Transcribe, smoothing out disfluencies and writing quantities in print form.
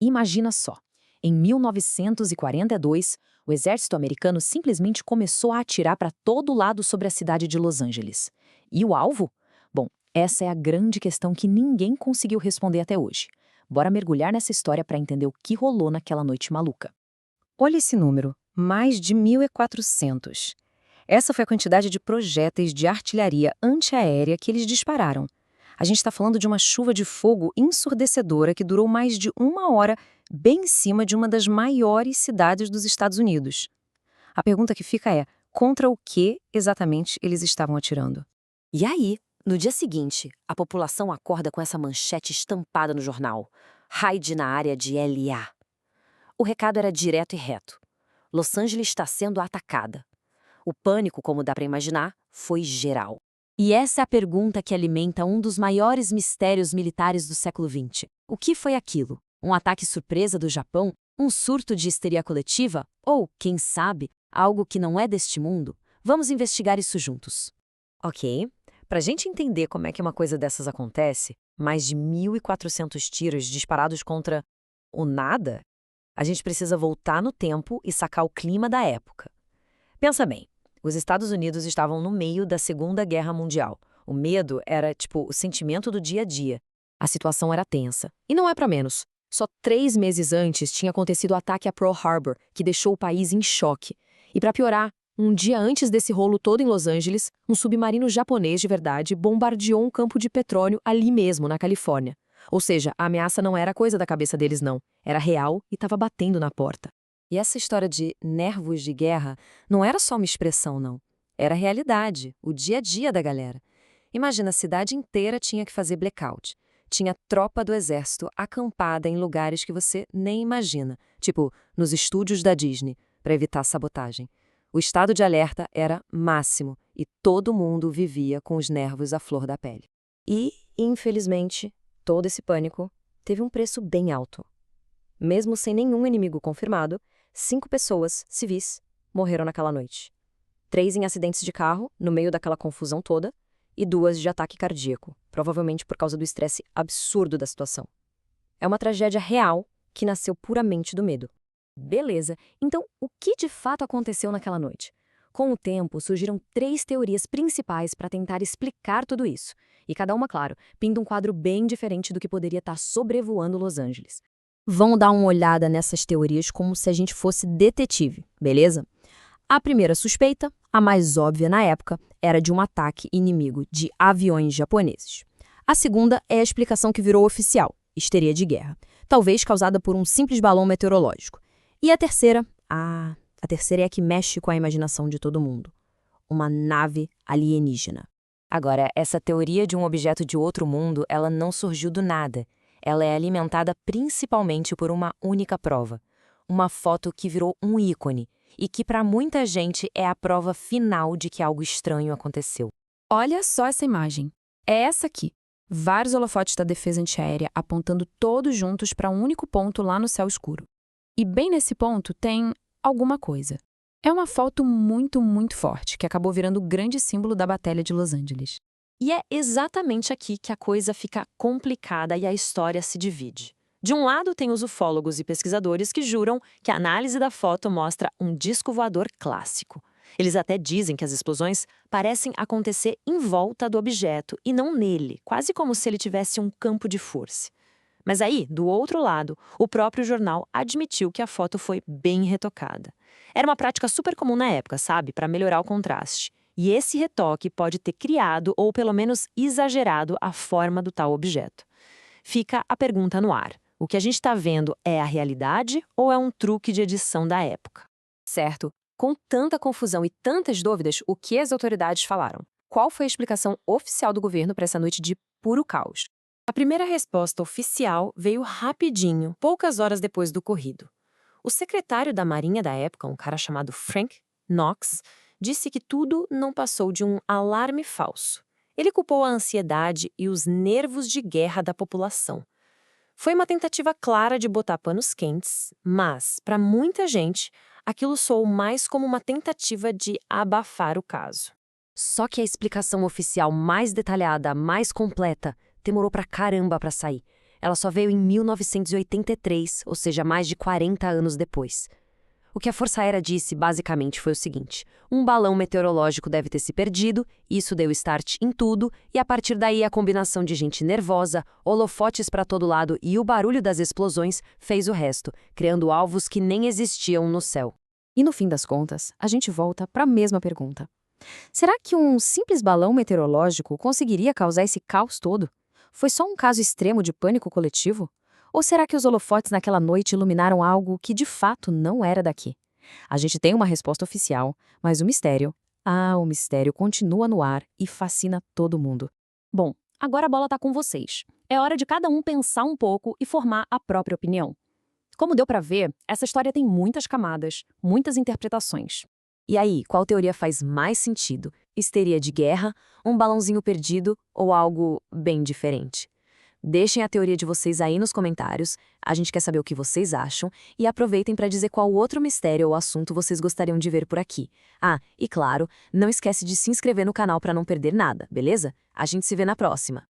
Imagina só, em 1942, o exército americano simplesmente começou a atirar para todo lado sobre a cidade de Los Angeles. E o alvo? Bom, essa é a grande questão que ninguém conseguiu responder até hoje. Bora mergulhar nessa história para entender o que rolou naquela noite maluca. Olha esse número, mais de 1.400. Essa foi a quantidade de projéteis de artilharia antiaérea que eles dispararam. A gente está falando de uma chuva de fogo ensurdecedora que durou mais de 1 hora, bem em cima de uma das maiores cidades dos Estados Unidos. A pergunta que fica é, contra o que exatamente eles estavam atirando? E aí, no dia seguinte, a população acorda com essa manchete estampada no jornal. Raid na área de LA. O recado era direto e reto. Los Angeles está sendo atacada. O pânico, como dá para imaginar, foi geral. E essa é a pergunta que alimenta um dos maiores mistérios militares do século XX. O que foi aquilo? Um ataque surpresa do Japão? Um surto de histeria coletiva? Ou, quem sabe, algo que não é deste mundo? Vamos investigar isso juntos. Ok, para a gente entender como é que uma coisa dessas acontece, mais de 1.400 tiros disparados contra o nada, a gente precisa voltar no tempo e sacar o clima da época. Pensa bem, os Estados Unidos estavam no meio da Segunda Guerra Mundial. O medo era, o sentimento do dia a dia. A situação era tensa. E não é para menos. Só 3 meses antes tinha acontecido o ataque a Pearl Harbor, que deixou o país em choque. E para piorar, um dia antes desse rolo todo em Los Angeles, um submarino japonês de verdade bombardeou um campo de petróleo ali mesmo, na Califórnia. Ou seja, a ameaça não era coisa da cabeça deles, não. Era real e estava batendo na porta. E essa história de nervos de guerra não era só uma expressão, não. Era a realidade, o dia a dia da galera. Imagina, a cidade inteira tinha que fazer blackout. Tinha tropa do exército acampada em lugares que você nem imagina, tipo nos estúdios da Disney, para evitar sabotagem. O estado de alerta era máximo e todo mundo vivia com os nervos à flor da pele. E, infelizmente, todo esse pânico teve um preço bem alto. Mesmo sem nenhum inimigo confirmado, 5 pessoas, civis, morreram naquela noite. 3 em acidentes de carro, no meio daquela confusão toda, e 2 de ataque cardíaco, provavelmente por causa do estresse absurdo da situação. É uma tragédia real que nasceu puramente do medo. Beleza, então o que de fato aconteceu naquela noite? Com o tempo, surgiram 3 teorias principais para tentar explicar tudo isso. E cada uma, claro, pinta um quadro bem diferente do que poderia estar sobrevoando Los Angeles. Vamos dar uma olhada nessas teorias como se a gente fosse detetive, beleza? A primeira suspeita, a mais óbvia na época, era de um ataque inimigo de aviões japoneses. A segunda é a explicação que virou oficial, histeria de guerra, talvez causada por um simples balão meteorológico. E a terceira é a que mexe com a imaginação de todo mundo. Uma nave alienígena. Agora, essa teoria de um objeto de outro mundo, ela não surgiu do nada. Ela é alimentada principalmente por uma única prova. Uma foto que virou um ícone e que para muita gente é a prova final de que algo estranho aconteceu. Olha só essa imagem. É essa aqui. Vários holofotes da defesa antiaérea apontando todos juntos para um único ponto lá no céu escuro. E bem nesse ponto tem alguma coisa. É uma foto muito, muito forte, que acabou virando o grande símbolo da Batalha de Los Angeles. E é exatamente aqui que a coisa fica complicada e a história se divide. De um lado, tem os ufólogos e pesquisadores que juram que a análise da foto mostra um disco voador clássico. Eles até dizem que as explosões parecem acontecer em volta do objeto e não nele, quase como se ele tivesse um campo de força. Mas aí, do outro lado, o próprio jornal admitiu que a foto foi bem retocada. Era uma prática super comum na época, sabe? Para melhorar o contraste. E esse retoque pode ter criado ou pelo menos exagerado a forma do tal objeto. Fica a pergunta no ar. O que a gente está vendo é a realidade ou é um truque de edição da época? Certo. Com tanta confusão e tantas dúvidas, o que as autoridades falaram? Qual foi a explicação oficial do governo para essa noite de puro caos? A primeira resposta oficial veio rapidinho, poucas horas depois do ocorrido. O secretário da Marinha da época, um cara chamado Frank Knox, disse que tudo não passou de um alarme falso. Ele culpou a ansiedade e os nervos de guerra da população. Foi uma tentativa clara de botar panos quentes, mas, para muita gente, aquilo soou mais como uma tentativa de abafar o caso. Só que a explicação oficial mais detalhada, mais completa, demorou pra caramba pra sair. Ela só veio em 1983, ou seja, mais de 40 anos depois. O que a Força Aérea disse, basicamente, foi o seguinte: um balão meteorológico deve ter se perdido, isso deu start em tudo, e a partir daí a combinação de gente nervosa, holofotes para todo lado e o barulho das explosões fez o resto, criando alvos que nem existiam no céu. E no fim das contas, a gente volta para a mesma pergunta. Será que um simples balão meteorológico conseguiria causar esse caos todo? Foi só um caso extremo de pânico coletivo? Ou será que os holofotes naquela noite iluminaram algo que de fato não era daqui? A gente tem uma resposta oficial, mas o mistério continua no ar e fascina todo mundo. Bom, agora a bola está com vocês. É hora de cada um pensar um pouco e formar a própria opinião. Como deu para ver, essa história tem muitas camadas, muitas interpretações. E aí, qual teoria faz mais sentido? Histeria de guerra, um balãozinho perdido ou algo bem diferente? Deixem a teoria de vocês aí nos comentários, a gente quer saber o que vocês acham e aproveitem para dizer qual outro mistério ou assunto vocês gostariam de ver por aqui. Ah, e claro, não esquece de se inscrever no canal para não perder nada, beleza? A gente se vê na próxima!